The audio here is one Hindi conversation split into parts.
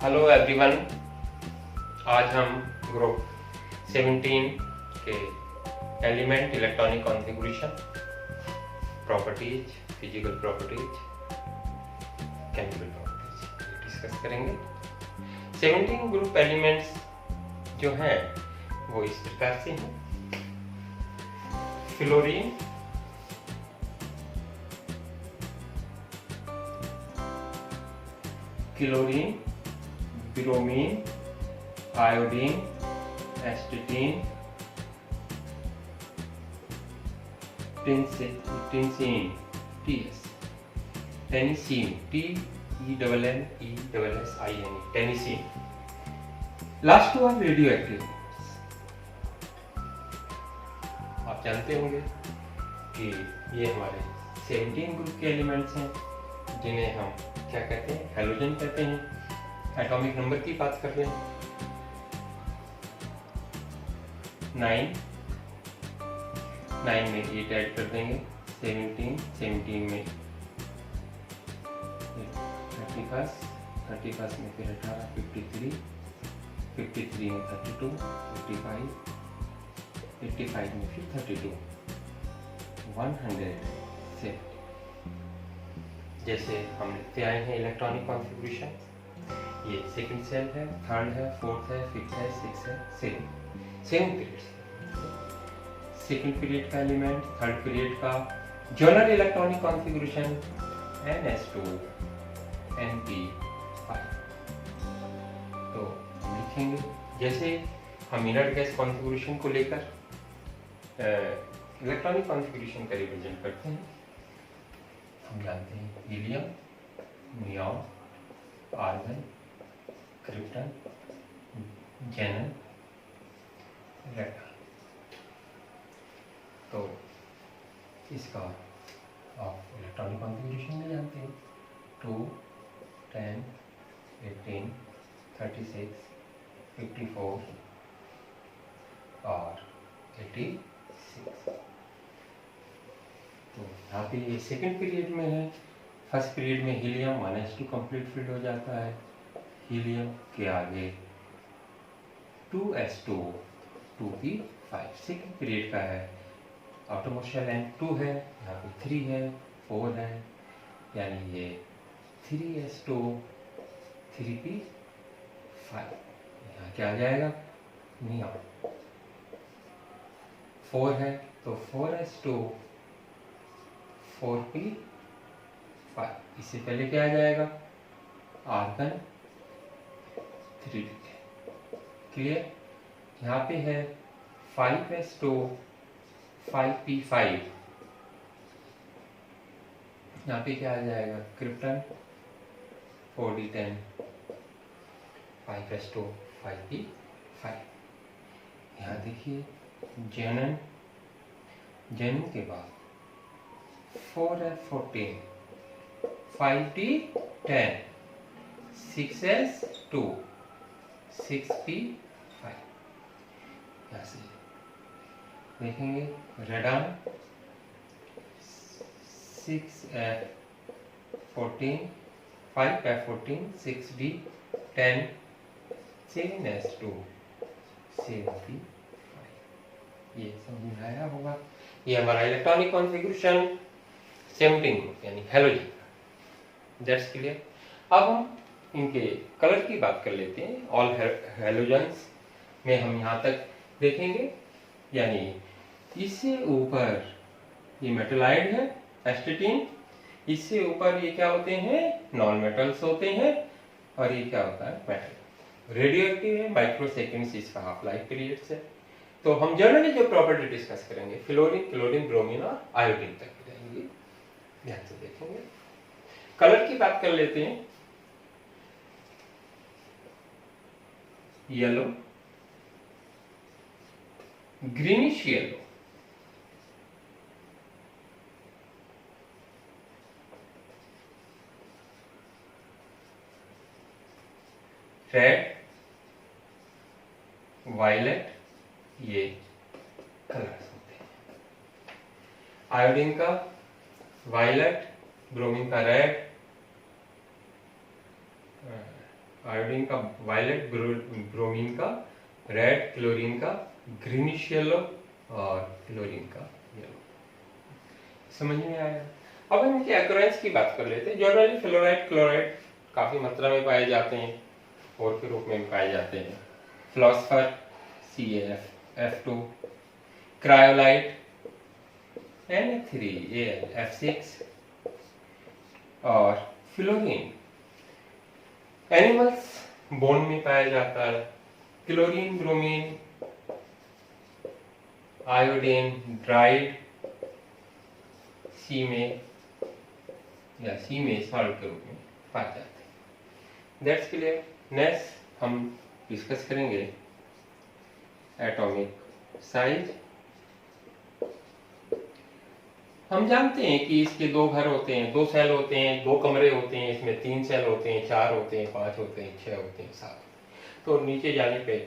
हेलो एवरीवन, आज हम ग्रुप 17 के element, electronic configuration, properties, physical properties, chemical properties discuss करेंगे। 17 ग्रुप एलिमेंट्स जो हैं वो इस प्रकार से हैं। Fluorine, chlorine, bromine, iodine, astatine, tennessine, tennessine, TENNESSIN, tennessine. Last two are radioactive. आप जानते होंगे कि ये हमारे 17 ग्रुप के एलिमेंट्स हैं जिन्हें हम क्या कहते हैं, हैलोजन कहते हैं। एटॉमिक नंबर की बात कर रहे हैं 9 में 8 ऐड कर देंगे, 17 में 31 में फिर 18, 53 में 32, 85 में फिर 32, 107। जैसे हम लिखते आए हैं इलेक्ट्रॉनिक कॉन्फ़िगरेशन, ये सेकंड सेल है, थर्ड है, फोर्थ है, फिफ्थ है, सिक्स्थ है, सेवन पीरियड्स। सेकंड पीरियड का एलिमेंट, थर्ड पीरियड का general electronic configuration NS2 NP5। तो हम लिखेंगे, जैसे हम इनर्ट गैस कॉन्फ़िगरेशन को लेकर इलेक्ट्रॉनिक कॉन्फ़िगरेशन का रिविजन करते हैं। हम जानते हैं हीलियम, नियॉन, आर्गन, क्रिप्टन, जेनन, रेडन। तो इसका आप इलेक्ट्रॉनिक कॉन्फ़िगरेशन में जानते हैं 2, 10, 18, 36, 54 और 86। तो यहाँ पे ये सेकंड पीरियड में है। फर्स्ट पीरियड में हीलियम 1s2 कंप्लीट फिल्ड हो जाता है। हीलियम के आगे 2s2 2p5 सेकंड पीरियड का है। आउटरमोस्ट शेल 2 है, यहाँ पे 3 है, 4 है, यानी ये 3s2 3p5। यहाँ क्या आ जाएगा, नियॉन। 4 है तो 4s2 4p5। इससे पहले क्या आ जाएगा, आर्गन 3p। क्लियर। यहाँ पे है 5s2 5p5। यहाँ पे क्या आ जाएगा, क्रिप्टन 4d10 5s2 5p5। यहाँ देखिए जेनन, जेनन के बाद 4f14 5d10 6s2 6p5। यहाँ से देखेंगे रेडन 6f14 5f14 6d10 7s2 7p5। ये समझाया होगा। ये हमारा इलेक्ट्रॉनिक कॉन्फ़िगरेशन 17 ग्रुप यानी हैलोजन। That's clear. अब हम इनके कलर की बात कर लेते हैं। ऑल हैलोजन्स में हम यहाँ तक देखेंगे, यानी इससे ऊपर ये मेटलाइड है एस्टेटीन, इससे ऊपर ये क्या होते हैं, नॉन मेटल्स होते हैं, और ये क्या होता है, मेटल। रेडियो एक्टिव है, माइक्रोसेकेंड्स इसका हाफ लाइफ पीरियड्स है। तो हम जनरली जो प्रॉपर्टी डिस्कस करेंगे फ्लोरीन, क्लोरीन, ब्रोमीन और आयोडीन तक जाएंगे। ध्यान से देखेंगे। कलर की बात कर लेते हैं। Yellow, greenish yellow, red, violet, ये कलर्स होते हैं। आयोडीन का वायलेट, ब्रोमीन का रेड, आयोडीन का वायलेट, ब्रोमीन का रेड, क्लोरीन का ग्रीनिश येलो और क्लोरीन का येलो। समझ में आया? अब हम इनके अक्रेंस की बात कर लेते हैं। जनरली फ्लोराइड क्लोराइड काफी मात्रा में पाए जाते हैं और के रूप में पाए जाते हैं। फ्लॉस्फर CaF F2, cryolite Na3Al F6 और फ्लोरीन एनिमल्स बोन में पाया जाता है। क्लोरीन ब्रोमीन आयोडीन ड्राइड सी में या सी में सॉल्ट के रूप में पाए जाते हैं। That's clear. नेक्स्ट हम डिस्कस करेंगे एटॉमिक साइज। हम जानते हैं कि इसके दो घर होते हैं, दो सेल होते हैं, दो कमरे होते हैं, इसमें 3 सेल होते हैं, 4 होते हैं, 5 होते हैं, 6 होते हैं, 7। तो नीचे जाने पे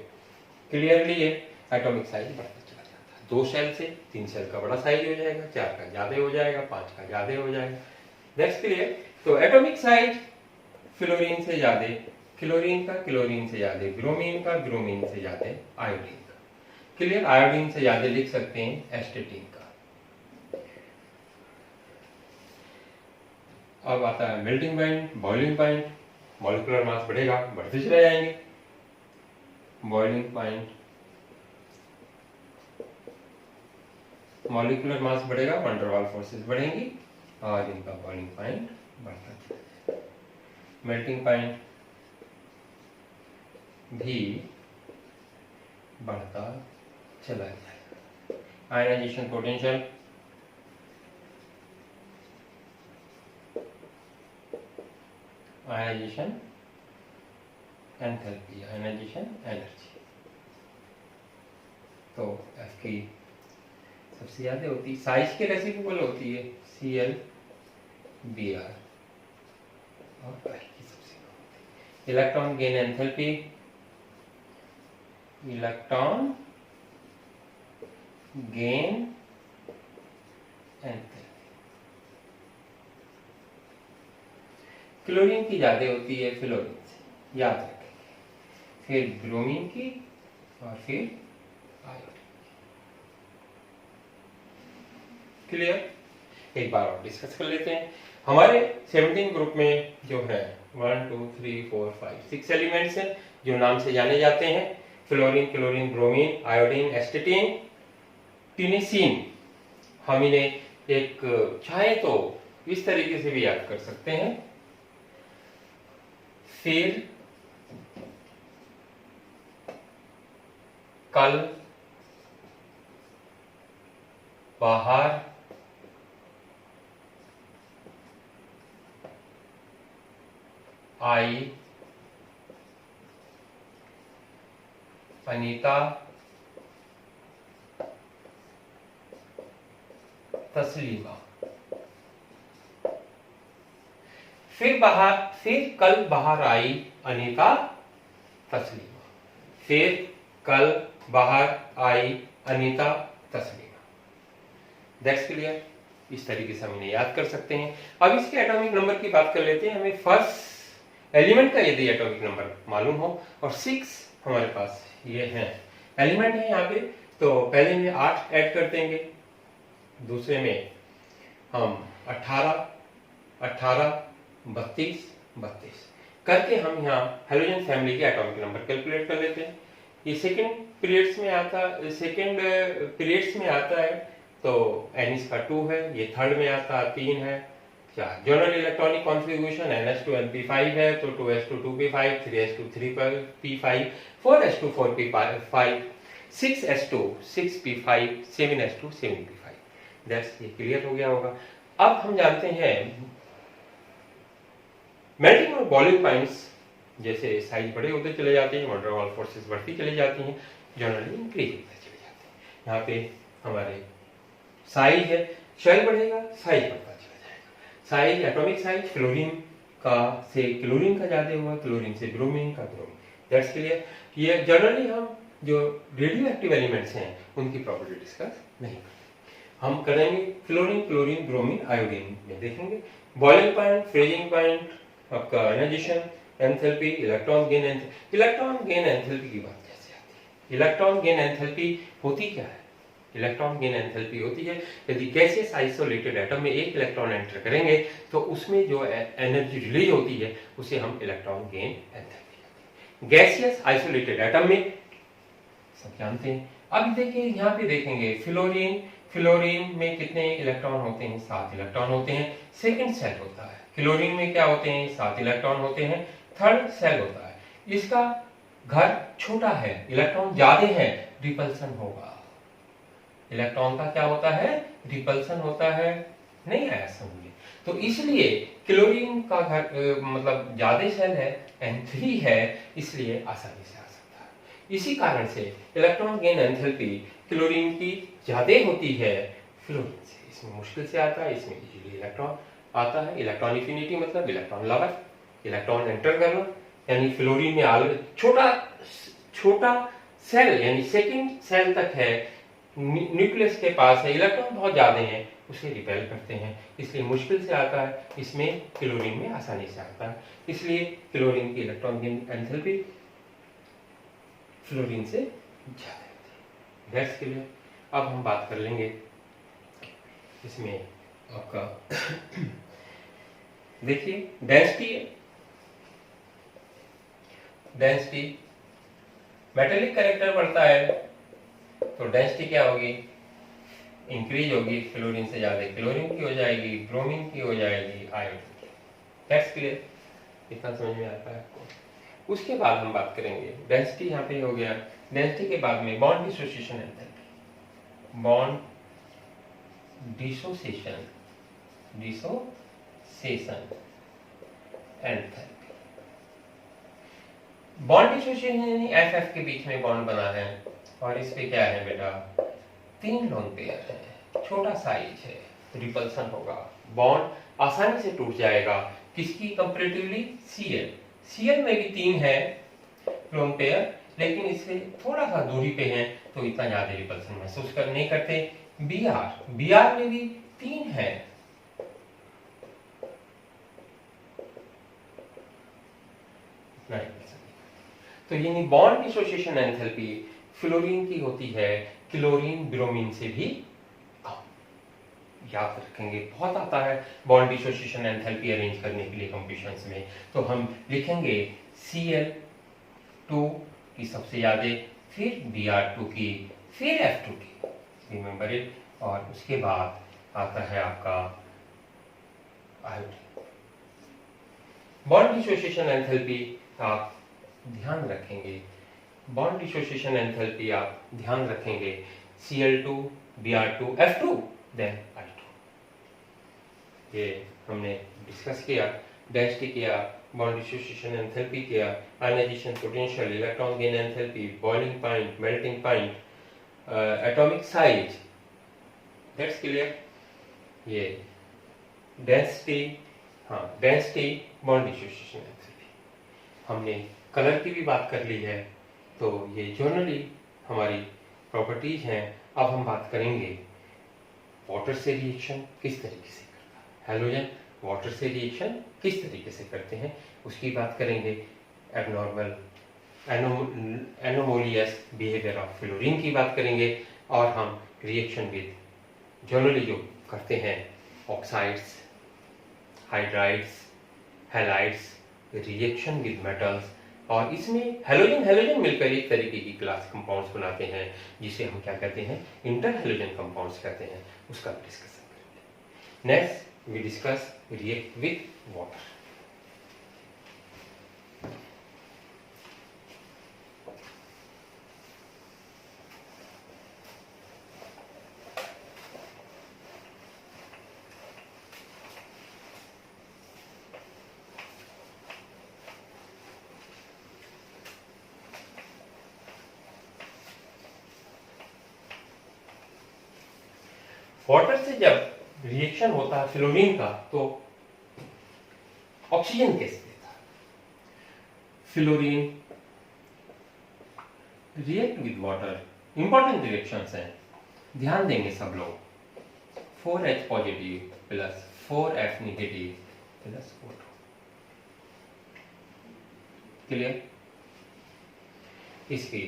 क्लियरली ये एटॉमिक साइज बढ़ता चला जाता है। 2 सेल से 3 सेल का बड़ा साइज हो जाएगा, 4 का ज्यादा हो जाएगा, 5 का ज्यादा हो जाएगा। Next clear. तो एटॉमिक साइज फ्लोरीन से ज्यादा, क्लोरीन का क्लोरीन से ज्यादा, ब्रोमीन का ब्रोमीन से ज्यादा, आयोडीन का क्लियर। आयोडीन से ज्यादा लिख सकते हैं एस्टेटिन का। अब आता है melting point, boiling point. Molecular mass बढ़ेगा, बढ़ते चले जाएंगे। बॉइलिंग पॉइंट, मॉलिक्यूलर मास बढ़ेगा, वैन डर वाल्स फोर्सेस बढ़ेंगी और इनका बॉइलिंग पॉइंट बढ़ता चला जाएगा। मेल्टिंग पॉइंट भी बढ़ता चला जाएगा। Ionisation potential, ionisation enthalpy, ionisation energy तो F की सबसे ज्यादा होती है। साइज के रेसिप्रोकल होती है ClBr और I की सबसे कम होती है। Electron gain enthalpy, electron gain enthalpy chlorine की ज्यादा होती है फ्लोरीन से, याद रखेंगे। फिर ब्रोमीन की और फिर आयोडीन। क्लियर। एक बार और डिस्कस कर लेते हैं। हमारे 17 ग्रुप में जो है 1 2 3 4 5 6 एलिमेंट्स हैं जो नाम से जाने जाते हैं। Fluorine, chlorine, bromine, iodine, astatine, tennessine. हम इन्हें एक चाहे तो इस तरीके से भी याद कर सकते हैं। फिर कल बाहर आई अनीता, तस्लीमा। फिर कल बाहर आई अनीता, तस्लीमा। फिर कल बाहर आई अनीता, तस्लीमा। That's clear. इस तरीके से हम इन्हें याद कर सकते हैं। अब इसके एटॉमिक नंबर की बात कर लेते हैं। हमें फर्स्ट एलिमेंट का यदि एटॉमिक नंबर मालूम हो और 6 हमारे पास ये है एलिमेंट है यहाँ पे, तो पहले में 8 ऐड कर देंगे, दूसरे में हम 18 18 32 32 करके हम यहाँ हेलोजन फैमिली के एटॉमिक नंबर कैलकुलेट कर लेते हैं। ये सेकंड पीरियड्स में आता है तो n इसका 2 है, ये थर्ड में आता है 3 है, 4। General electronic configuration NS2 NP5 है तो 2s2 2p5, 3s2 3p5, 4s2 4p5, 6s2 6p5, 7s2 7p5। That's ये क्लियर हो गया होगा। अब हम जानते हैं मेल्टिंग और बॉइलिंग पॉइंट्स जैसे साइज बड़े होते चले जाते हैं, वैन डर वाल्स फोर्सेस बढ़ती चली जाती हैं, जनरली इंक्रीज होते चले जाते हैं। यहाँ पे हमारे साइज है, शेल बढ़ेगा, साइज बढ़ता चला जाएगा। साइज, एटॉमिक साइज फ्लोरीन का से क्लोरीन का ज्यादा हुआ, क्लोरीन से ब्रोमीन का ब्रोमीन। That's clear. ये जनरली हम जो रेडियो एक्टिव एलिमेंट्स हैं उनकी प्रॉपर्टी डिस्कस नहीं करते। हम करेंगे फ्लोरीन, क्लोरीन, ब्रोमीन, आयोडीन में देखेंगे। बॉइलिंग पॉइंट, फ्रीजिंग पॉइंट, आपका ionisation, enthalpy, electron gain enthalpy. Electron gain enthalpy की बात कैसे आती है? इलेक्ट्रॉन गेन एंथैल्पी होती क्या है? इलेक्ट्रॉन गेन एंथैल्पी होती है यदि गैसियस आइसोलेटेड एटम में एक इलेक्ट्रॉन एंटर करेंगे तो उसमें जो एनर्जी रिलीज होती है उसे हम electron gain enthalpy. Gaseous isolated atom में सब जानते हैं। अब देखिए यहाँ पे देखेंगे फ्लोरीन, फ्लोरीन में कितने इलेक्ट्रॉन होते हैं? 7 इलेक्ट्रॉन होते हैं। सेकंड सेल होता है, क्लोरीन में क्या होते हैं? 7 इलेक्ट्रॉन होते हैं। थर्ड सेल होता है, इसका घर छोटा है, इलेक्ट्रॉन ज्यादा है, रिपल्सन होगा। इलेक्ट्रॉन का क्या होता है? रिपल्सन होता है। नहीं आया समझिए। तो इसलिए क्लोरीन का घर मतलब ज्यादा सेल है, N3 है, इसलिए आसानी से आ सकता है। इसी कारण से इलेक्ट्रॉन गेन एंथैल्पी क्लोरीन की ज्यादा होती है फ्लोरीन से। इसमें मुश्किल से आता है, इसमें इजीली इलेक्ट्रॉन आता है। इलेक्ट्रॉन एफिनिटी मतलब इलेक्ट्रॉन लवर, इलेक्ट्रॉन एंटर करना, यानी फ्लोरीन में छोटा छोटा सेल यानी सेकंड सेल तक है, न्यूक्लियस के पास है, इलेक्ट्रॉन बहुत ज्यादा हैं, उसे रिपेल करते हैं, इसलिए मुश्किल से आता है। इसमें क्लोरीन में आसानी से आता है, इसलिए क्लोरीन की इलेक्ट्रॉन गेन एंथैल्पी फ्लोरीन से ज्यादा होती है। That's clear. अब हम बात कर लेंगे इसमें आपका देखिए डेंसिटी, डेंसिटी मेटेलिक कैरेक्टर बढ़ता है तो डेंसिटी क्या होगी? इंक्रीज होगी, फ्लोरीन से ज्यादा क्लोरीन की हो जाएगी, ब्रोमीन की हो जाएगी, आयोडीन की। That's clear. इतना समझ में आता है आपको। उसके बाद हम बात करेंगे डेंसिटी, यहाँ पे हो गया। डेंसिटी के बाद में bond dissociation enthalpy, bond dissociation, dissociation enthalpy. Bond dissociation यानी एफ के बीच में बॉन्ड बना है और इस पे क्या है बेटा? 3 लोन पेयर है, छोटा साइज है, रिपल्सन होगा, बॉन्ड आसानी से टूट जाएगा। किसकी कंपैरेटिवली? Cl। Cl में भी 3 है लोन पेयर, लेकिन इससे थोड़ा सा दूरी पे है तो इतना ज्यादा रिपल्सन महसूस कर नहीं करते। Br में भी 3 है, तो यानी बॉन्ड डिसोसिएशन एंथैल्पी फ्लोरीन की होती है क्लोरीन ब्रोमीन से भी कम। याद रखेंगे, बहुत आता है बॉन्ड डिसोसिएशन एंथैल्पी अरेंज करने के लिए कंपटीशंस में, तो हम लिखेंगे Cl2 की सबसे ज्यादा, फिर Br2 की, फिर F2 की, रिमेंबर इट, और उसके बाद आता है आपका आयोडीन। बॉन्ड डिसोसिएशन एंथैल्पी आप ध्यान रखेंगे, बॉन्ड डिसोसिएशन एंथैल्पी आप ध्यान रखेंगे, Cl2, Br2, F2, then I2। ये हमने डिस्कस किया, डेंसिटी किया, बॉन्ड डिसोसिएशन एंथैल्पी किया, ionisation potential, electron gain enthalpy, boiling point, melting point, atomic size. That's clear. ये डेंसिटी, हाँ डेंसिटी, बॉन्ड डिसोसिएशन एंथैल्पी। हमने कलर की भी बात कर ली है, तो ये जनरली हमारी प्रॉपर्टीज हैं। अब हम बात करेंगे वाटर से रिएक्शन किस तरीके से करता है, हैलोजन वाटर से रिएक्शन किस तरीके से करते हैं उसकी बात करेंगे। एबनॉर्मल एनोमोलियस बिहेवियर ऑफ फ्लोरीन की बात करेंगे, और हम रिएक्शन विद जनरली जो करते हैं oxides, hydrides, halides, reaction with metals, और इसमें हैलोजन हैलोजन मिलकर एक तरीके की क्लास कंपाउंड्स बनाते हैं जिसे हम क्या कहते हैं? इंटर हैलोजन कंपाउंड्स कहते हैं। उसका डिस्कशन करेंगे। Next we discuss react with water. Water से जब रिएक्शन होता है फ्लोरीन का, तो ऑक्सीजन कैसे देता है? Fluorine react with water, important reactions हैं, ध्यान देंगे सब लोग। 4H positive plus 4F negative plus O2। Clear? इसके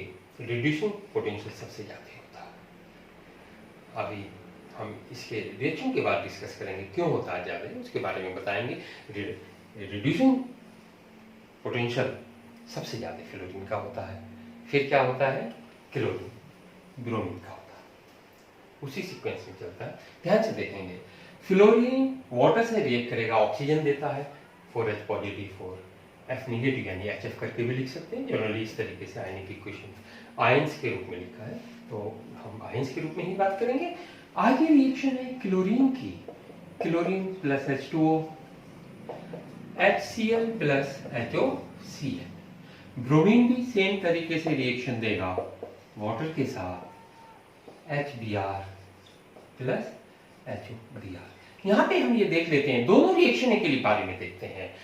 रिड्यूसिंग पोटेंशियल सबसे ज़्यादा होता है। अभी हम इसके रिएक्शन के बाद डिस्कस करेंगे क्यों होता है ज़्यादा, उसके बारे में बताएंगे। रिड्यूसिंग पोटेंशियल सबसे ज़्यादा फ्लोरीन का होता है, फिर क्या होता है क्लोरीन, ब्रोमीन का होता है, उसी सीक्वेंस में चलता है। ध्यान से देखेंगे, फ्लोरीन वाटर से रिएक्ट करेगा, ऑक्सीजन देता है 4H पॉजिटिव 4F नेगेटिव, यानी HF करके भी लिख सकते हैं। जनरली इस तरीके से आयनिक इक्वेशन आयंस के रूप में लिखा है, तो हम आयंस के रूप में ही बात करेंगे। आगे रिएक्शन है क्लोरीन की, chlorine plus H2O, HCl plus HOCl। Bromine भी सेम तरीके से रिएक्शन देगा वाटर के साथ, HBr प्लस HOBr। यहाँ पे हम ये देख लेते हैं, दोनों रिएक्शन के लिए बारे में देखते हैं।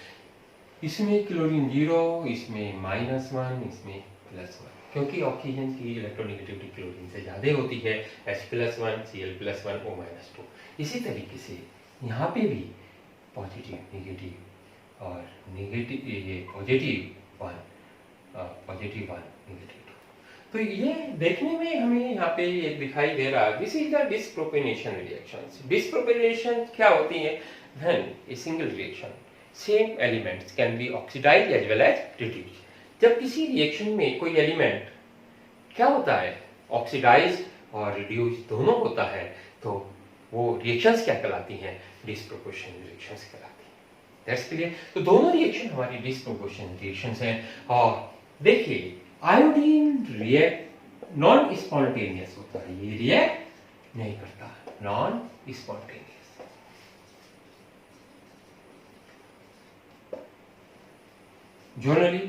इसमें क्लोरीन 0, इसमें -1, इसमें +1, क्योंकि ऑक्सीजन की इलेक्ट्रोनेगेटिविटी क्लोरीन से ज़्यादा होती है, H+1 Cl+1 O-2। इसी तरीके से यहाँ पे भी पॉजिटिव नेगेटिव और नेगेटिव, ये पॉजिटिव 1 नेगेटिव 2। तो ये देखने में हमें यहाँ पे एक दिखाई दे रहा है, this is the disproportionation reactions. Disproportionation क्या होती है? When a single reaction same elements can be oxidised as well as reduced. जब किसी रिएक्शन में कोई एलिमेंट क्या होता है, ऑक्सीडाइज्ड और रिड्यूस दोनों होता है, तो वो रिएक्शंस क्या कहलाती हैं? डिसप्रोपोर्शनल रिएक्शंस कहलाती हैं। That's clear? तो दोनों रिएक्शन हमारी डिसप्रोपोर्शनल रिएक्शंस हैं। और देखिए, आयोडीन रिएक्ट नॉन स्पॉन्टेनियस होता है, ये रिएक्ट नहीं करता, नॉन स्पॉन्टेनियस। जनरली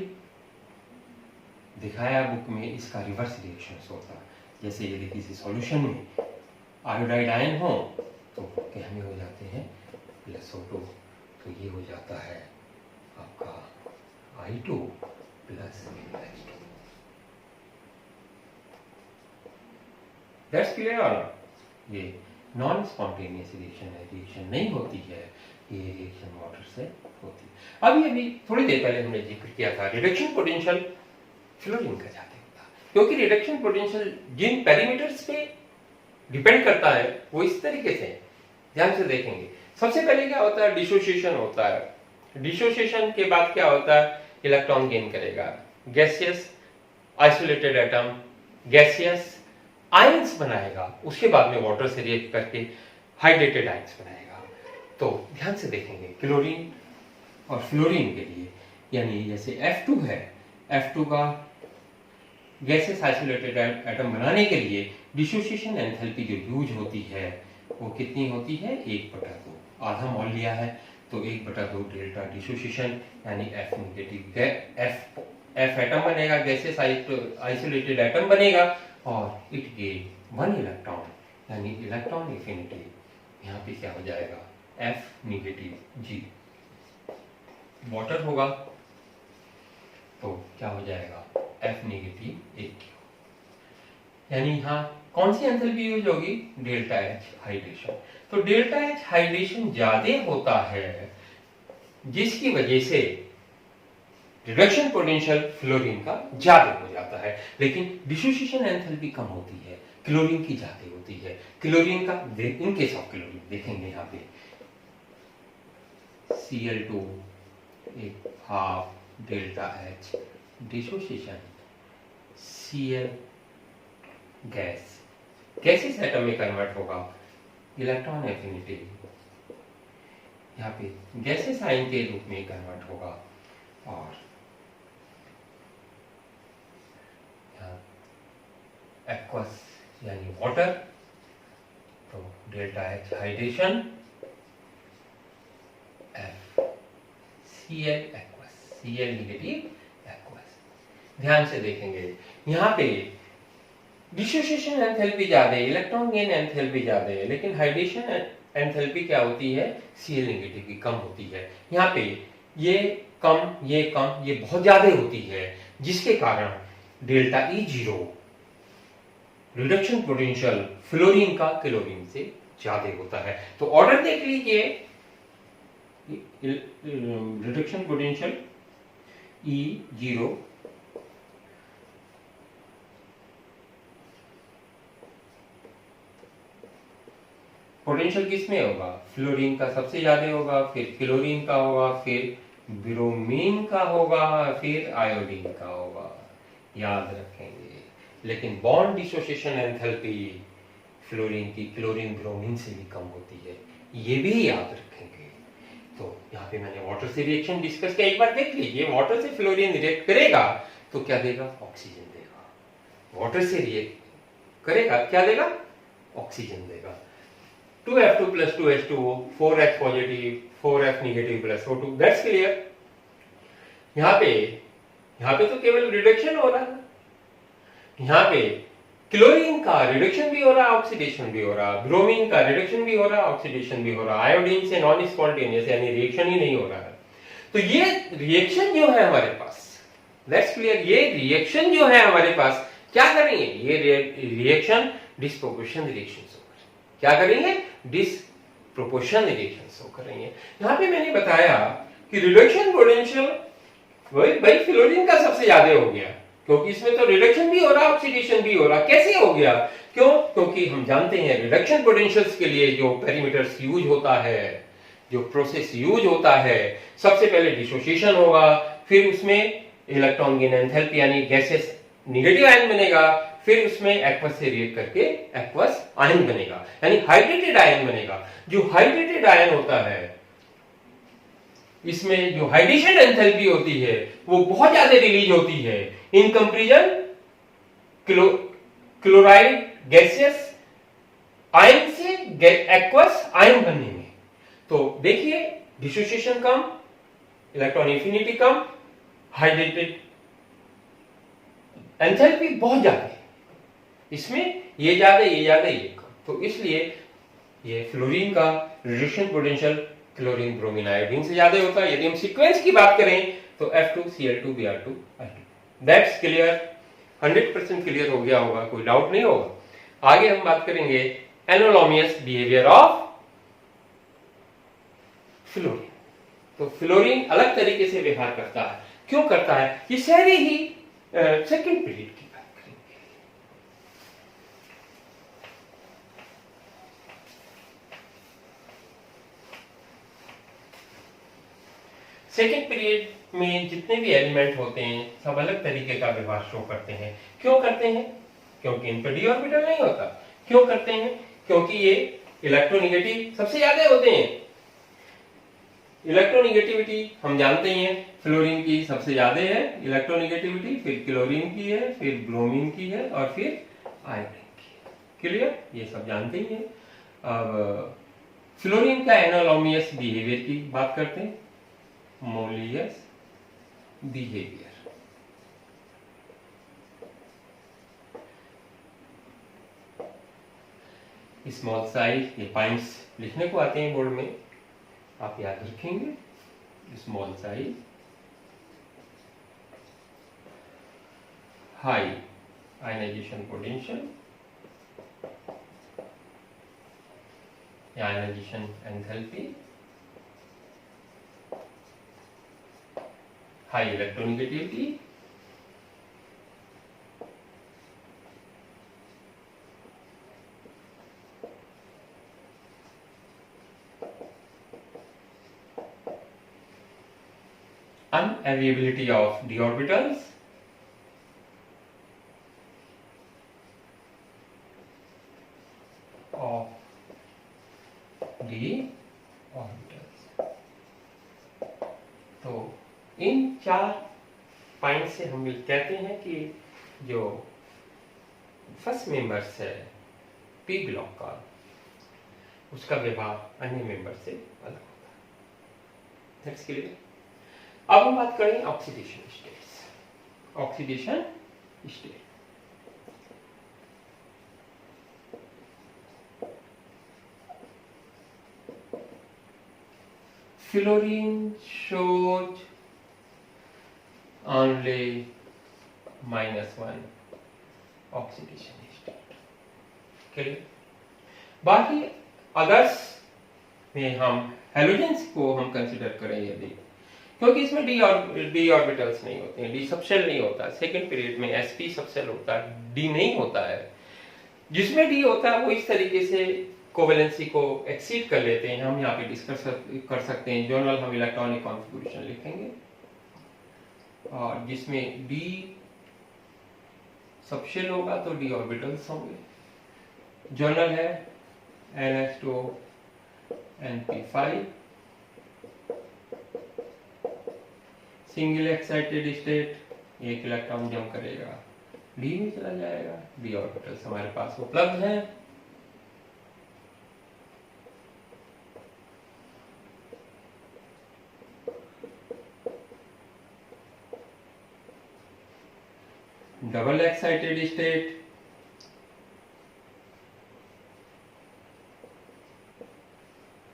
दिखाया बुक में इसका रिवर्स रिएक्शन होता है। जैसे यदि किसी सॉल्यूशन में आयोडाइड आयन हो तो क्या में हो जाते हैं +O2, तो ये हो जाता है आपका I2 plus H2। That's clear और ये नॉन स्पॉन्टेनियस रिएक्शन है, रिएक्शन नहीं होती है, ये रिएक्शन वाटर से होती है। अभी थोड़ी देर पहले हमने जिक्र किया था रिडक्शन पोटेंशियल फ्लोरीन का ज्यादा होता है, क्योंकि रिडक्शन पोटेंशियल जिन पैरामीटर्स पे डिपेंड करता है वो इस तरीके से, ध्यान से देखेंगे। सबसे पहले क्या होता है? डिसोसिएशन होता है। डिसोसिएशन के बाद क्या होता है? इलेक्ट्रॉन गेन करेगा, gaseous isolated atom gaseous ions बनाएगा, उसके बाद में वाटर से रिएक्ट करके हाइड्रेटेड आयंस बनाएगा। तो ध्यान से देखेंगे, क्लोरीन और फ्लोरीन के लिए, यानी जैसे F2 है, F2 का गैसेस आइसोलेटेड एटम बनाने के लिए डिसोसिएशन एंथैल्पी जो यूज होती है वो कितनी होती है? 1/2। आधा मोल लिया है तो 1/2 डेल्टा डिसोसिएशन, यानी F नेगेटिव F एटम बनेगा, गैसेस आइसोलेटेड एटम बनेगा, और इट गेन 1 इलेक्ट्रॉन, यानी इलेक्ट्रॉन एफिनिटी यहाँ पे क्या हो जाएगा? F negative G। वाटर होगा तो क्या हो जाएगा? F नेगेटिव 1, यानी यहाँ कौन सी एंथैल्पी यूज होगी? Delta H hydration. तो डेल्टा H हाइड्रेशन ज्यादा होता है, जिसकी वजह से रिडक्शन पोटेंशियल फ्लोरीन का ज्यादा हो जाता है, लेकिन डिसोसिएशन एंथैल्पी कम होती है, क्लोरीन की ज्यादा होती है। क्लोरीन का इन केस ऑफ क्लोरीन देखेंगे यहाँ पे Cl2 ½ delta H dissociation, Cl gas, gases atom में कन्वर्ट होगा, इलेक्ट्रॉन एफिनिटी यहाँ पे गैसेस आयन के रूप में कन्वर्ट होगा, और एक्वस यानी वाटर, तो delta H hydration, F Cl aqueous, Cl negative aqueous. ध्यान से देखेंगे यहाँ पे डिसोसिएशन एंथैल्पी ज्यादा है, इलेक्ट्रॉन गेन एंथैल्पी ज्यादा है, लेकिन हाइड्रेशन एंथैल्पी क्या होती है? Cl नेगेटिव की कम होती है। यहाँ पे ये कम, ये बहुत ज्यादा होती है, जिसके कारण delta E0 reduction potential fluorine का क्लोरीन से ज्यादा होता है। तो ऑर्डर देख लीजिए, रिडक्शन पोटेंशियल E0 पोटेंशियल किस में होगा? फ्लोरीन का सबसे ज्यादा होगा, फिर क्लोरीन का होगा, फिर ब्रोमीन का होगा, फिर आयोडीन का होगा। याद रखेंगे। लेकिन बॉन्ड डिसोसिएशन एंथैल्पी फ्लोरीन की क्लोरीन ब्रोमीन से भी कम होती है, ये भी याद रखेंगे। तो यहाँ पे मैंने वाटर से रिएक्शन डिस्कस किया, एक बार देख लीजिए। वाटर से फ्लोरीन रिएक्ट करेगा तो क्या देगा? ऑक्सीजन देगा। वाटर से रिएक्ट करेगा क्या देगा? ऑक्सीजन देगा। 2F2 plus 2H2O, 4H positive 4F negative plus O2, that's clear. यहाँ पे तो केवल रिडक्शन हो रहा है। यहाँ पे क्लोरीन का रिडक्शन भी हो रहा है, ऑक्सीडेशन भी हो रहा है, ब्रोमीन का रिडक्शन भी हो रहा है, ऑक्सीडेशन भी हो रहा है, आयोडीन से नॉन स्पॉन्टेनियस यानी रिएक्शन ही नहीं हो रहा है। तो ये रिएक्शन जो है हमारे पास, दैट्स क्लियर, ये रिएक्शन जो है हमारे पास क्या करेंगे? ये रिएक्शन डिस्प्रोपोर्शन रिएक्शन क्या करेंगे? डिसप्रोपोर्शन रिएक्शंस हो करेंगे। यहां पे मैंने बताया कि रिडक्शन पोटेंशियल भाई फ्लोरीन का सबसे ज्यादा हो गया, क्योंकि इसमें तो रिडक्शन भी हो रहा, ऑक्सीडेशन भी हो रहा। कैसे हो गया? क्यों? क्योंकि हम जानते हैं रिडक्शन पोटेंशियल्स के लिए जो पैरामीटर्स यूज होता है, जो प्रोसेस यूज होता है, सबसे पहले डिसोसिएशन होगा, फिर उसमें इलेक्ट्रॉन गेन एंथैल्पी यानी गैसेस नेगेटिव आयन बनेगा, फिर उसमें एक्वस से रिएक्ट करके एक्वस आयन बनेगा, यानी हाइड्रेटेड आयन बनेगा। जो हाइड्रेटेड आयन होता है, इसमें जो हाइड्रेशन एंथैल्पी होती है वो बहुत ज्यादा रिलीज होती है in comparison chloride gaseous ion से एक्वस आयन बनने में। तो देखिए डिसोसिएशन कम, इलेक्ट्रॉन एफिनिटी कम, हाइड्रेटेड एंथैल्पी बहुत ज्यादा है, इसमें ये ज्यादा ये कम। तो इसलिए ये फ्लोरीन का reduction potential chlorine bromine iodine से ज्यादा होता है। यदि हम सीक्वेंस की बात करें तो F2Cl2Br2 दैट्स क्लियर, 100% क्लियर हो गया होगा, कोई डाउट नहीं होगा। आगे हम बात करेंगे एनोलोमियस बिहेवियर ऑफ फ्लोरीन। तो फ्लोरीन अलग तरीके से व्यवहार करता है। क्यों करता है? ये सारी ही सेकेंड पीरियड की बात करेंगे। सेकेंड पीरियड में जितने भी एलिमेंट होते हैं सब अलग तरीके का व्यवहार शो करते हैं। क्यों करते हैं? क्योंकि इन पर डी ऑर्बिटल नहीं होता। क्यों करते हैं? क्योंकि ये इलेक्ट्रोनेगेटिव सबसे ज्यादा होते हैं। इलेक्ट्रोनेगेटिविटी हम जानते हैं फ्लोरीन की सबसे ज्यादा है इलेक्ट्रोनेगेटिविटी, फिर क्लोरीन की है, फिर ब्रोमीन की है और फिर आयोडीन की है। क्लियर? ये सब जानते ही हैं। अब फ्लोरीन का एनालोमियस बिहेवियर की बात करते हैं। मोलियस बिहेवियर, स्मॉल साइज, ये पॉइंट्स लिखने को आते हैं बोर्ड में, आप याद रखेंगे। Small size, high ionisation potential, ionisation enthalpy, high electronegativity, unavailability of d orbitals, तो इन चार पॉइंट से हम कहते हैं कि जो फर्स्ट मेंबर्स है पी ब्लॉक का, उसका व्यवहार अन्य मेंबर से अलग होता है। That's clear. अब हम बात करें oxidation states. Oxidation state, fluorine shows only -1 oxidation state. Clear? बाकी अदर्स में हम हेलोजेंस को हम कंसिडर करें, यदि क्योंकि इसमें डी ऑर्बिटल्स नहीं होते हैं, डी सबशेल नहीं होता। सेकंड पीरियड में sp सबशेल होता है, डी नहीं होता है। जिसमें डी होता है वो इस तरीके से कोवेलेंसी को एक्सीड कर लेते हैं। हम यहाँ पे डिस्कस कर सकते हैं। जर्नल हम इलेक्ट्रॉनिक कॉन्फ़िगरेशन लिखेंगे और जिसमें डी सबशेल होगा तो डी ऑर्बिटल्स होंगे। जर्नल है NH2 NP5, single excited state, एक इलेक्ट्रॉन जंप करेगा, डी में चला जाएगा, डी ऑर्बिटल्स हमारे पास उपलब्ध हैं। डबल एक्साइटेड स्टेट,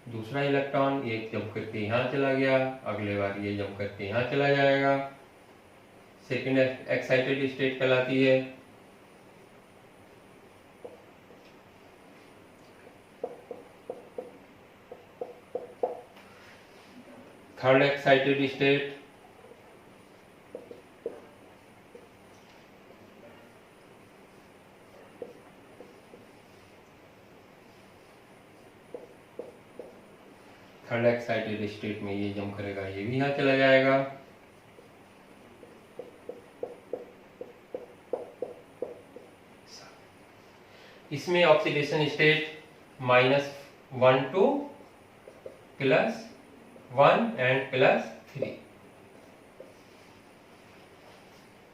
दूसरा इलेक्ट्रॉन एक जंप करके यहां चला गया, अगले बार ये जंप करके यहां चला जाएगा, सेकेंड एक्साइटेड स्टेट कहलाती है। Third excited state, third excited state में ये जंप करेगा, ये भी यहां चला जाएगा। इसमें oxidation state -1 to +1 and +3,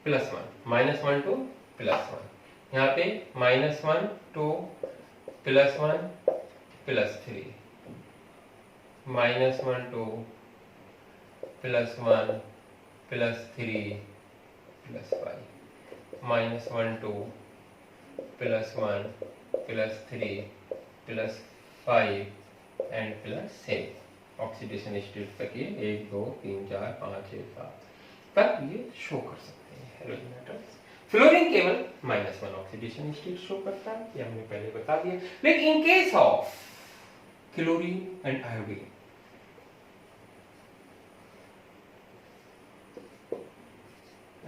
+1, -1 to +1, यहाँ पे -1 to +1 +3, -1 to +1 +3 +5, -1 to +1 +3 +5 and +7। Oxidation state तक ये 1 2 3 4 5 6 7 तक ये शो कर सकते हैं हैलोजन मेटल्स। फ्लोरीन केवल -1 ऑक्सीडेशन स्टेट शो करता है, ये हमने पहले बता दिया। लेकिन in case of chlorine and iodine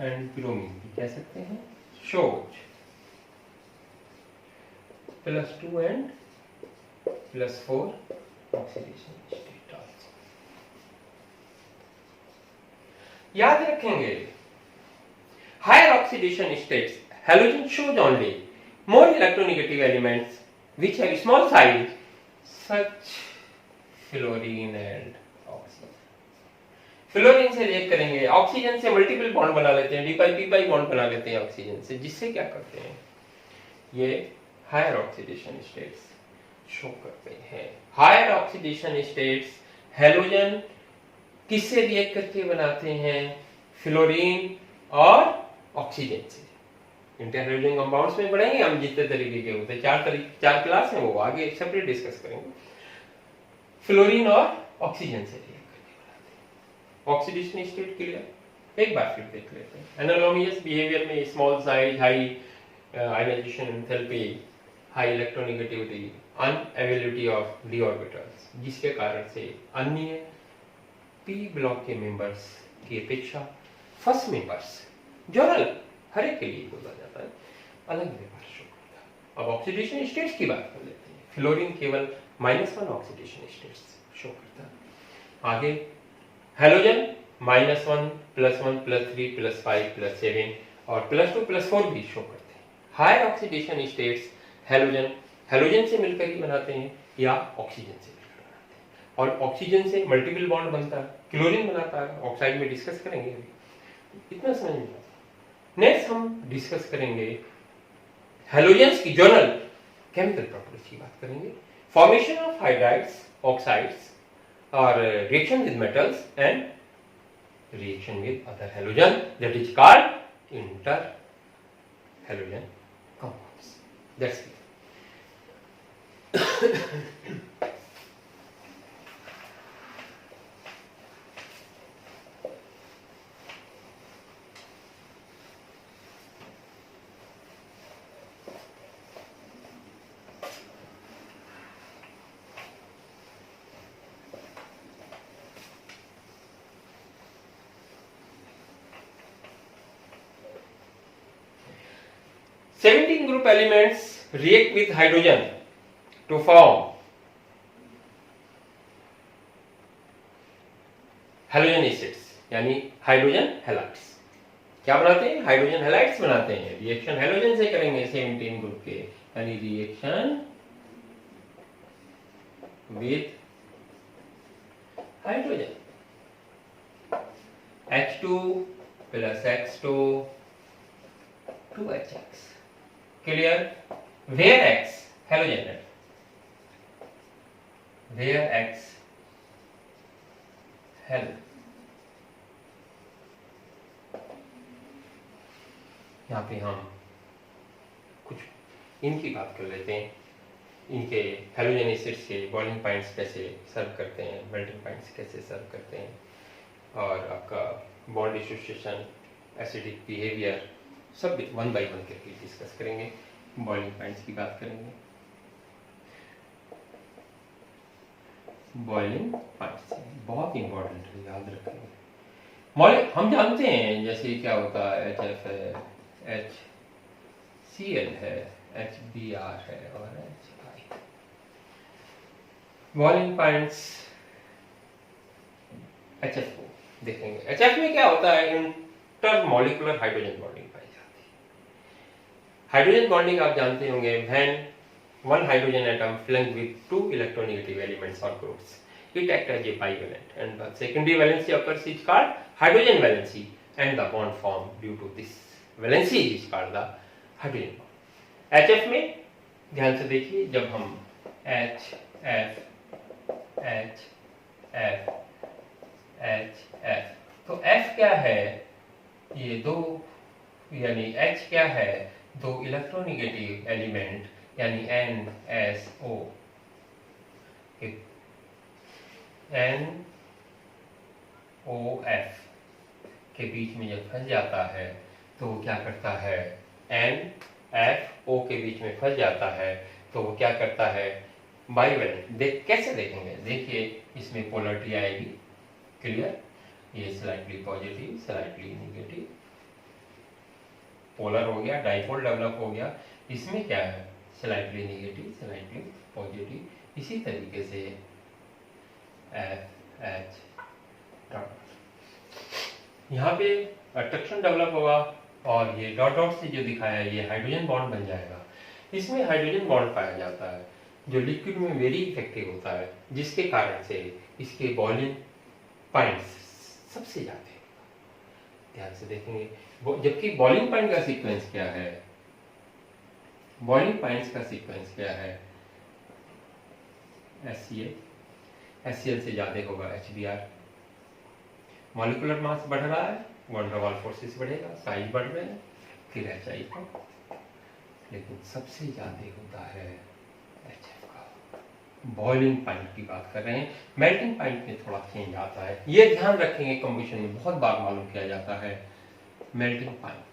and bromine भी कह सकते हैं, shows +2 and +4 oxidation state also. याद रखेंगे higher oxidation states halogen shows only more electronegative elements which have small size such fluorine and oxygen. Fluorine से रिएक्ट करेंगे, ऑक्सीजन से मल्टीपल बॉन्ड बना लेते हैं, डी5p5 बॉन्ड बना लेते हैं ऑक्सीजन से, जिससे क्या करते हैं ये हायर ऑक्सीडेशन स्टेट्स शो करते हैं। हायर ऑक्सीडेशन स्टेट्स हैलोजन किससे रिएक्ट करके बनाते हैं? फ्लोरीन और ऑक्सीजन से। इंटरहैलोजन कंपाउंड्स में पढ़ेंगे हम जितने तरीके के होते हैं, चार क्लास है, वो आगे सेपरेट डिस्कस करेंगे। फ्लोरीन और ऑक्सीजन से रिएक्ट करके बनाते हैं। ऑक्सीडेशन स्टेट क्लियर, एक बार फिर देख लेते हैं। एनालोमियस बिहेवियर में small size, high ionisation enthalpy, high electronegativity, unavailability of d orbitals, जिसके कारण से अन्य पी ब्लॉक के मेंबर्स की अपेक्षा फर्स्ट मेंबर्स जर्नल हर एक के लिए बोला जाता है अलग व्यवहार शो करता है। अब ऑक्सीडेशन स्टेट्स की बात कर लेते हैं। फ्लोरीन केवल -1 ऑक्सीडेशन स्टेट्स शो करता है। आगे हैलोजन -1 +1 +3 +5 +7 और +2 +4 भी शो करते हैं। हायर ऑक्सीडेशन स्टेट्स हैलोजन से मिलकर ही बनाते हैं या ऑक्सीजन से मिलकर बनाते हैं, और ऑक्सीजन से मल्टीपल बॉन्ड बनता है, क्लोरीन बनाता है, ऑक्साइड में डिस्कस करेंगे अभी, इतना समझ में आता है। नेक्स्ट हम डिस्कस करेंगे हैलोजेंस की जर्नल केमिकल प्रॉपर्टीज की बात करेंगे। फॉर्मेशन ऑफ हाइड्राइड्स, ऑक्साइड्स और reaction with metals and reaction with other halogen, that is called inter halogen compounds. That's it. group elements react with hydrogen to form halogen acids यानी हाइड्रोजन हैलाइड्स। क्या बनाते हैं? हाइड्रोजन हैलाइड्स बनाते हैं। रिएक्शन हेलोजन से करेंगे 17 ग्रुप के, यानी reaction with hydrogen H2 plus X2 2HX। Clear? Where X halogen है, where X हेल यहाँ पे हम कुछ इनकी बात कर लेते हैं। इनके हेलोजन एसिड्स के बॉइलिंग पॉइंट्स कैसे सर्व करते हैं, मेल्टिंग पॉइंट्स कैसे सर्व करते हैं, और आपका बॉन्ड डिसोसिएशन, एसिडिक बिहेवियर, सब वन बाय वन करके डिस्कस करेंगे। बॉइलिंग पॉइंट्स की बात करेंगे। बॉइलिंग पॉइंट्स बहुत इंपॉर्टेंट है, याद रखेंगे। मॉलिक हम जानते हैं जैसे क्या होता है, HF है, HCl है, HBr है और HI। बॉइलिंग पॉइंट्स HF को देखेंगे। HF में क्या होता है? इंटरमॉलिक्यूलर हाइड्रोजन बॉन्डिंग पाई जाती है। हाइड्रोजन बॉन्डिंग आप जानते होंगे, when one hydrogen atom flanked with two electronegative elements or groups, it acts as a bivalent, and the secondary valency occurs is called hydrogen valency, and the bond formed due to this valency is called the hydrogen bond। HF में ध्यान से देखिए, जब हम H F H F H F, तो F क्या है? ये दो, यानी H क्या है? दो इलेक्ट्रोनेगेटिव एलिमेंट यानी NSO NOF के बीच में जब फंस जाता है तो क्या करता है? NFO के बीच में फंस जाता है तो वो क्या करता है? बाइवेलेंट। कैसे देखेंगे? देखिए, इसमें पोलरिटी आएगी। क्लियर? ये slightly positive, slightly negative, polar हो गया, डाइपोल डेवलप हो गया। इसमें क्या है? Slightly negative, slightly positive. इसी तरीके से F H डॉट, यहाँ पे अट्रैक्शन डेवलप होगा और ये डॉट डॉट से जो दिखाया है ये हाइड्रोजन बॉन्ड बन जाएगा। इसमें हाइड्रोजन बॉन्ड पाया जाता है जो लिक्विड में वेरी इफेक्टिव होता है, जिसके कारण से इसके बॉइलिंग पॉइंट्स सबसे ज्यादा है। ध्यान से देखेंगे, जबकि बॉइलिंग पॉइंट का सीक्वेंस क्या है? बॉइलिंग पॉइंट्स का सीक्वेंस क्या है? HCl से ज्यादा होगा HBr। मॉलिक्यूलर मास बढ़ रहा है, वन डर वाल फोर्सेस बढ़ेगा, साइज बढ़ रहे हैं, फिर HI का, लेकिन सबसे ज्यादा होता है HF का। बॉइलिंग पॉइंट की बात कर रहे हैं। मेल्टिंग पॉइंट में थोड़ा चेंज आता है, ये ध्यान रखेंगे। कम्बशन में बहुत बार मालूम किया जाता है मेल्टिंग पॉइंट।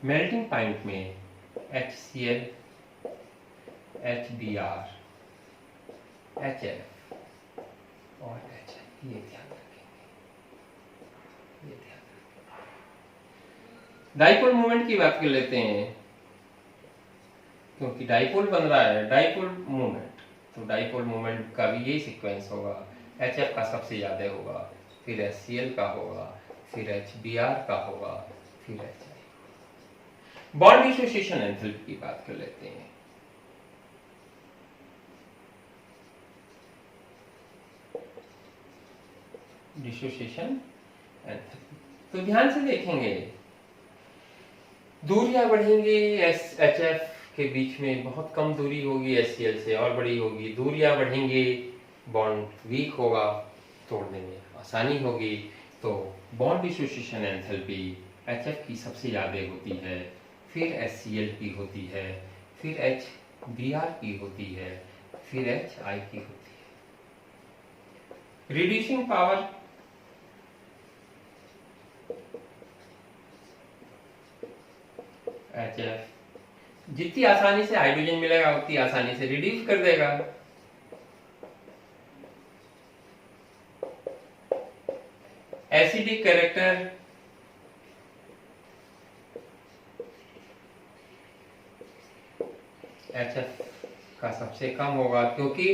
मेल्टिंग पॉइंट में HCl, HBr, HF और HI, ये ध्यान रखेंगे, ये ध्यान रखेंगे। डाइपोल मूवमेंट की बात कर लेते हैं, क्योंकि डाइपोल बन रहा है, डाइपोल मूवमेंट, तो डाइपोल मूवमेंट का भी यही सीक्वेंस होगा। HF का सबसे ज्यादा होगा, फिर HCl का होगा, फिर HBr का होगा, फिर HI। बॉन्ड डिसोसिएशन एंथैल्पी की बात कर लेते हैं। डिसोसिएशन एंथैल्पी, तो ध्यान से देखेंगे, दूरियां बढ़ेंगी, HF के बीच में बहुत कम दूरी होगी, HCl से और बड़ी होगी। दूरियां बढ़ेंगी, बॉन्ड वीक होगा, तोड़ने में आसानी होगी। तो बॉन्ड डिसोसिएशन एंथैल्पी HF की सबसे ज्यादा होती है, फिर HCl की होती है, फिर HBr की होती है, फिर HI की होती है। रिड्यूसिंग पावर HF जितनी आसानी से हाइड्रोजन मिलेगा उतनी आसानी से रिड्यूस कर देगा। एसिडिक कैरेक्टर सबसे कम होगा, क्योंकि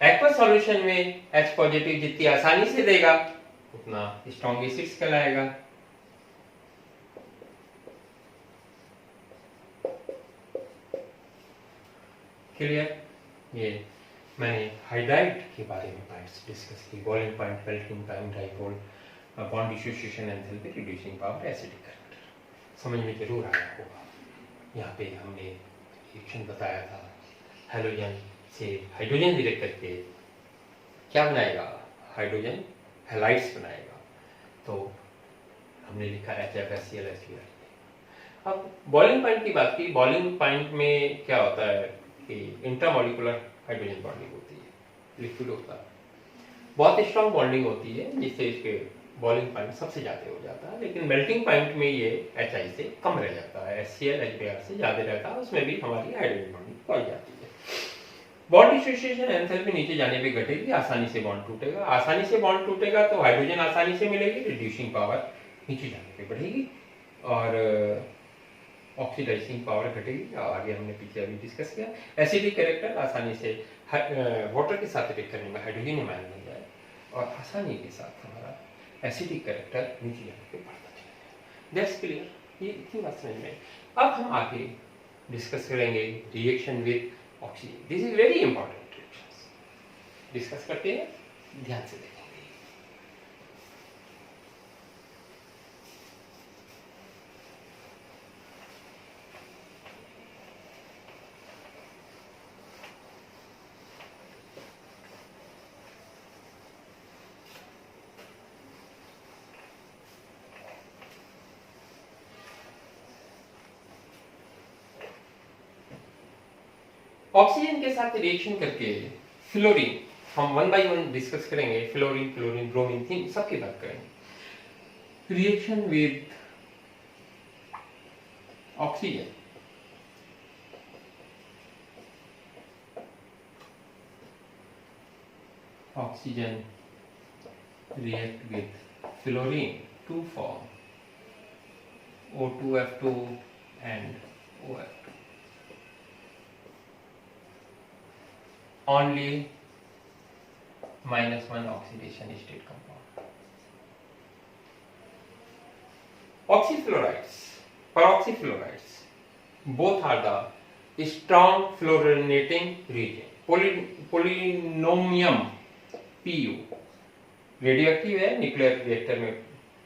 एक्वस सॉल्यूशन में H पॉजिटिव जितनी आसानी से देगा उतना स्ट्रॉन्ग एसिड्स कहलाएगा। क्लियर? ये मैंने हाइड्राइड के बारे में पॉइंट्स डिस्कस की, boiling point, melting point, dipole, bond dissociation, enthalpy, reducing power, acidic current. समझ में जरूर आया होगा। यहाँ पे हमने रिएक्शन बताया था, हेलोजन से हाइड्रोजन रिएक्ट करके क्या बनाएगा, हाइड्रोजन हैलाइड्स बनाएगा। तो हमने लिखा HFCl HBr। अब बॉइलिंग पॉइंट की बात की। बॉइलिंग पॉइंट में क्या होता है कि इंट्रामॉलिक्यूलर हाइड्रोजन बॉन्डिंग होती है, लिक्विड होता है, बहुत स्ट्रॉन्ग बॉन्डिंग होती है, जिससे इसके बॉइलिंग पॉइंट सबसे ज़्यादा हो जाता है। लेकिन मेल्टिंग पॉइंट में ये HI से कम रह जाता है, HCl HBr से ज़्यादा रहता है, उसमें भी हमारी हाइड्रोजन बॉन्डिंग पाई जाती है। बॉन्ड डिसोसिएशन एंथैल्पी नीचे जाने पे घटेगी, आसानी से बॉन्ड टूटेगा। आसानी से बॉन्ड टूटेगा तो हाइड्रोजन आसानी से मिलेगी, रिड्यूसिंग पावर नीचे जाने पे बढ़ेगी और ऑक्सीडाइजिंग पावर घटेगी। आगे हमने पीछे अभी डिस्कस किया। एसिडिक कैरेक्टर, आसानी से वाटर के साथ रिएक्ट करने में हाइड्रोजन आयन बन जाए और आसानी के साथ हमारा एसिडिक कैरेक्टर नीचे जाने पे बढ़ता चला जाए। That's clear? ये इतनी बात समझ में। अब हम आगे डिस्कस करेंगे reaction with oxygen. This is very important reactions. Discuss करते हैं, ध्यान से देखेंगे। ऑक्सीजन के साथ रिएक्शन करके फ्लोरीन, हम वन बाय वन डिस्कस करेंगे। फ्लोरीन, क्लोरीन, ब्रोमीन, तीन सबकी बात करेंगे। Reaction with oxygen, oxygen react with fluorine to form O2F2 and OF2. Only -1 oxidation state compound. Oxyfluorides, peroxyfluorides, both are the strong fluorinating reagent. Polonium Pu radioactive है, न्यूक्लियर रिएक्टर में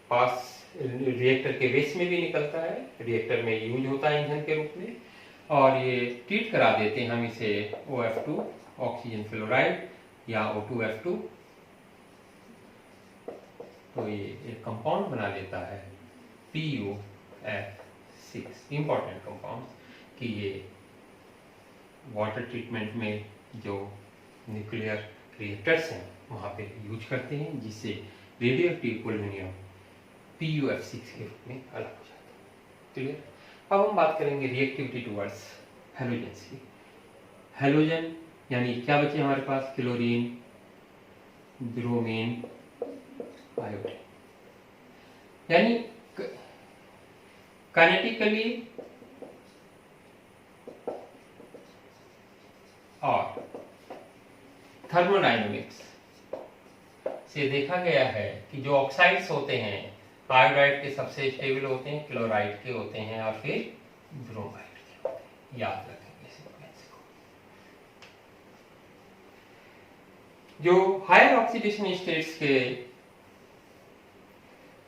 पास, रिएक्टर के वेस्ट में भी निकलता है, रिएक्टर में यूज होता है ईंधन के रूप में, और ये ट्रीट करा देते हैं हम इसे OF2 ऑक्सीजन फ्लोराइड या O2F2, तो ये एक कंपाउंड बना लेता है PuF6। इंपॉर्टेंट कंपाउंड कि ये वाटर ट्रीटमेंट में जो न्यूक्लियर रिएक्टर्स हैं वहाँ पे यूज करते हैं, जिससे रेडियोएक्टिव पोलोनियम PuF6 के रूप में अलग हो जाता है। क्लियर? अब हम बात करेंगे रिएक्टिविटी टुवर्ड्स हैलोजेंस की। हैलोजन यानी क्या बचे हमारे पास, क्लोरीन, ब्रोमीन, आयोडीन, यानी काइनेटिकली और थर्मोडायनेमिक्स से देखा गया है कि जो ऑक्साइड्स होते हैं, आयोडाइड के सबसे स्टेबल होते हैं, क्लोराइड के होते हैं और फिर ब्रोमाइड के होते हैं। याद रखेंगे सीक्वेंस को। जो हायर ऑक्सीडेशन स्टेट्स के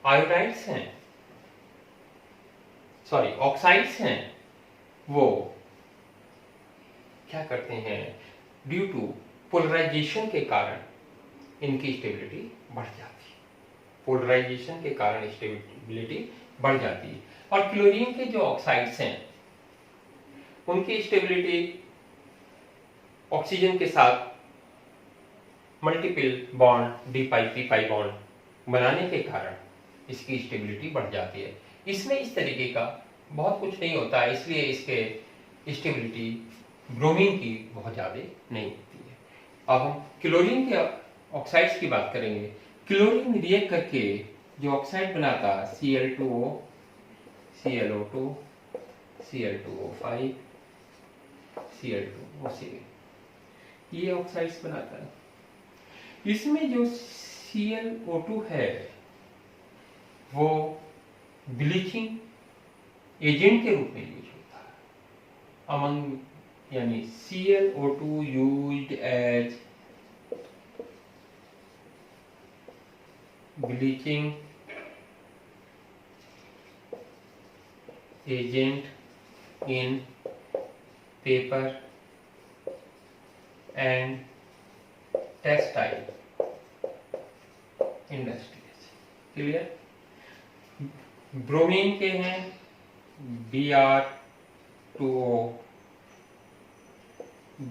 आयोडाइड्स हैं, सॉरी ऑक्साइड्स हैं, वो क्या करते हैं, ड्यू टू पोलराइजेशन के कारण इनकी स्टेबिलिटी बढ़ जाती है। पोलराइजेशन के कारण स्टेबिलिटी बढ़ जाती है। और क्लोरीन के जो ऑक्साइड्स हैं उनकी स्टेबिलिटी ऑक्सीजन के साथ मल्टीपल बॉन्ड डी पाई पी पाई बॉन्ड बनाने के कारण इसकी स्टेबिलिटी बढ़ जाती है। इसमें इस तरीके का बहुत कुछ नहीं होता है, इसलिए इसके स्टेबिलिटी ब्रोमीन की बहुत ज़्यादा नहीं होती है। अब हम क्लोरीन के ऑक्साइड्स की बात करेंगे। क्लोरीन रिएक्ट करके जो ऑक्साइड बनाता है Cl2O, ClO2, Cl2O5, Cl2O7, ये ऑक्साइड्स बनाता है। इसमें जो ClO2 है वो ब्लीचिंग एजेंट के रूप में यूज होता है अमंग, यानी ClO2 used as bleaching agent in paper and textile industries. Clear? Bromine के हैं Br2O,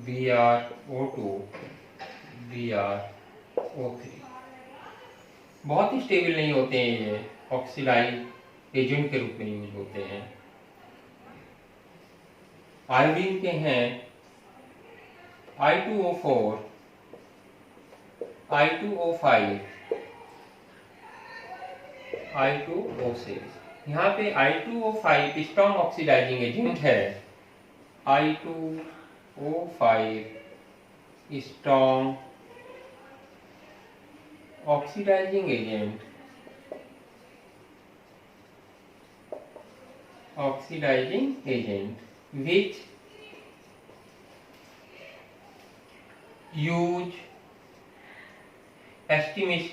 BrO2, BrO3। बहुत ही स्टेबल नहीं होते हैं, ये ऑक्सीडाइज एजेंट के रूप में यूज होते हैं। आयोडीन के हैं I2O4, I2O5, I2O6। यहाँ पे I2O5 स्ट्रॉन्ग ऑक्सीडाइजिंग एजेंट है। I2O5 strong oxidising agent, which use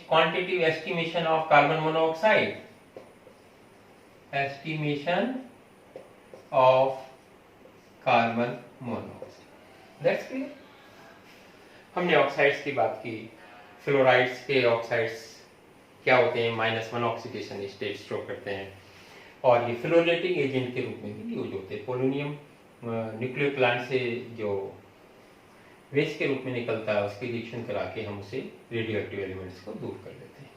quantitative estimation of carbon monoxide, That's clear? हमने ऑक्साइड्स की बात की। फ्लोराइड्स के ऑक्साइड्स क्या होते हैं? -1 ऑक्सीडेशन स्टेट शो करते हैं और ये फ्लोरेटिंग एजेंट के रूप में भी यूज होते हैं। पोलोनियम न्यूक्लियर प्लांट से जो वेस्ट के रूप में निकलता है उसकी रिएक्शन करा के हम उसे रेडियो एक्टिव एलिमेंट्स को दूर कर लेते हैं।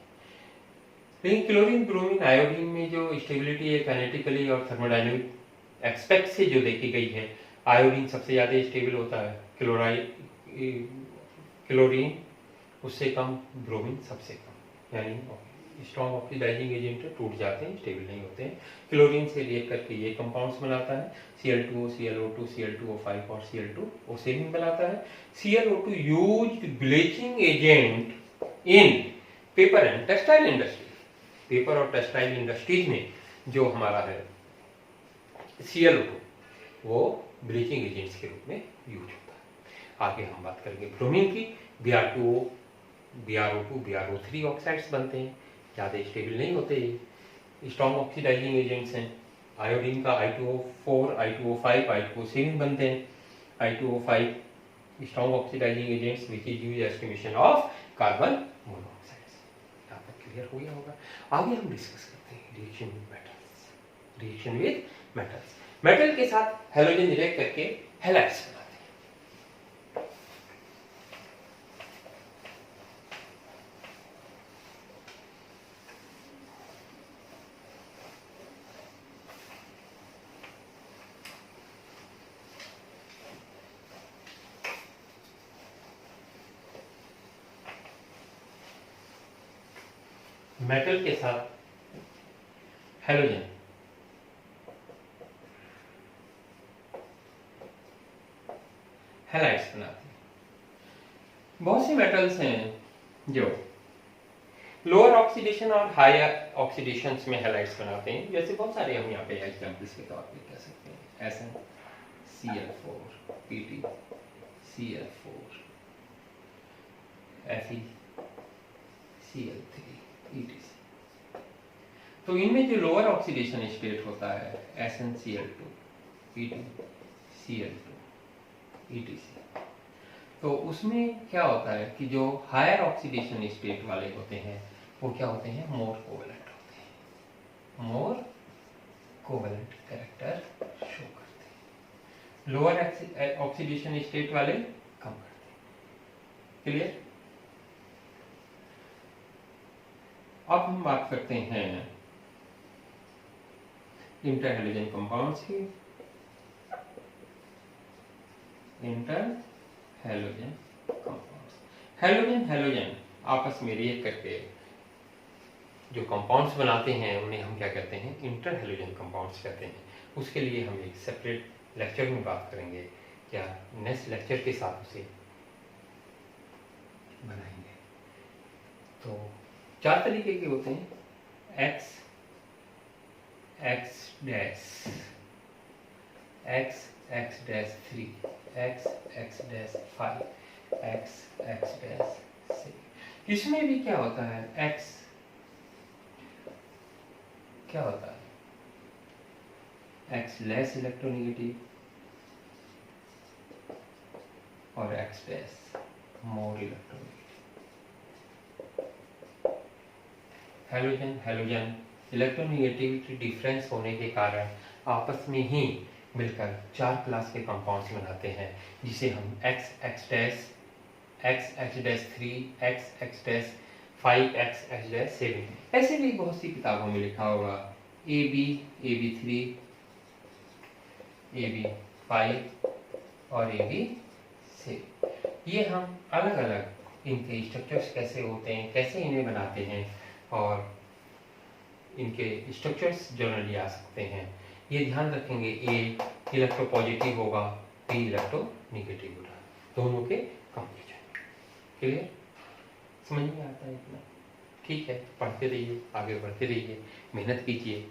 लेकिन क्लोरीन, ब्रोमीन, आयोडीन में जो स्टेबिलिटी है काइनेटिकली और थर्मोडायनेमिक एक्सपेक्ट से जो देखी गई है, आयोडीन सबसे ज़्यादा स्टेबल होता है, क्लोरीन उससे कम, ब्रोमीन सबसे कम। यानी स्ट्रॉन्ग ऑक्सीडाइजिंग एजेंट टूट जाते हैं, स्टेबल नहीं होते हैं। क्लोरीन से रिएक्ट करके ये कंपाउंड्स बनाता है, Cl2O, ClO2, Cl2O5 और Cl2O7 बनाता है। ClO2 used bleaching agent in paper and textile industry. Paper और टेक्सटाइल इंडस्ट्रीज में जो हमारा है ClO2 वो ब्लीचिंग एजेंट्स के रूप में यूज होता है। आगे हम बात करेंगे ब्रोमीन की। Br2O, BrO2, BrO3 ऑक्साइड्स बनते हैं, ज़्यादा स्टेबल नहीं होते, स्ट्रॉन्ग ऑक्सीडाइजिंग एजेंट्स हैं। आयोडीन का I2O4, I2O5, I2O7 बनते हैं। I2O5 strong oxidising agents which is used estimation of carbon monoxides. यहाँ तक क्लियर हो गया होगा। आगे हम डिस्कस करते हैं reaction with metals. Reaction with metals, metal के साथ हैलोजन रिएक्ट करके हैलाइड्स बनाते हैं। मेटल के साथ हैलोजन हैलाइड्स बनाते हैं। बहुत से मेटल्स हैं जो लोअर ऑक्सीडेशन और हायर ऑक्सीडेशंस में हैलाइड्स बनाते हैं। जैसे बहुत सारे हम यहाँ पे एग्जांपल्स के तौर पे कह सकते हैं, SnCl4, Pt, Cl4, Fe, Cl3, etc। तो इनमें जो लोअर ऑक्सीडेशन स्टेट होता है SnCl2, Pt, Cl2, etc। तो उसमें क्या होता है कि जो हायर ऑक्सीडेशन स्टेट वाले होते हैं वो क्या होते हैं? मोर कोवेलेंट होते हैं, मोर कोवेलेंट कैरेक्टर शो करते हैं। लोअर ऑक्सीडेशन स्टेट वाले कम करते हैं। क्लियर? अब हम बात करते हैं इंटरहैलोजन कंपाउंड्स की। इंटरहैलोजन कंपाउंड्स, हैलोजन हैलोजन आपस में रिएक्ट करके जो कंपाउंड्स बनाते हैं उन्हें हम क्या कहते हैं? इंटरहैलोजन कंपाउंड्स कहते हैं। उसके लिए हम एक सेपरेट लेक्चर में बात करेंगे, क्या नेक्स्ट लेक्चर के साथ उसे तो 4 तरीके के होते हैं, x x dash, x x dash 3, x x dash 5, x x dash 6। इसमें भी क्या होता है, x क्या होता है, x लेस इलेक्ट्रोनेगेटिव और x dash more electronegative. Halogen electronegativity difference होने के कारण आपस में ही मिलकर 4 क्लास के कंपाउंड्स बनाते हैं, जिसे हम x x dash, x x dash 3, x x dash 5, x x dash 7, ऐसे भी बहुत सी किताबों में लिखा होगा AB, AB3, AB5 और AB6। ये हम अलग अलग इनके स्ट्रक्चर्स कैसे होते हैं, कैसे इन्हें बनाते हैं और इनके स्ट्रक्चर्स जनरली आ सकते हैं, ये ध्यान रखेंगे। ए इलेक्ट्रोपॉजिटिव होगा, बी इलेक्ट्रोनेगेटिव होगा, दोनों के कॉम्बिनेशन। क्लियर, समझ में आता है इतना? ठीक है, पढ़ते रहिए, आगे बढ़ते रहिए, मेहनत कीजिए,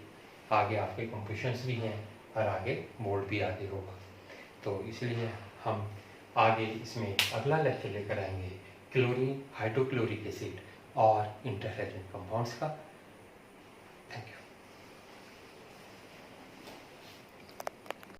आगे आपके कॉम्पिटिशन्स भी हैं और आगे बोर्ड भी आगे होगा। तो इसलिए हम आगे इसमें अगला लेक्चर लेकर आएंगे क्लोरीन, हाइड्रोक्लोरिक एसिड और इंटरफेरेंट कंपाउंड्स का।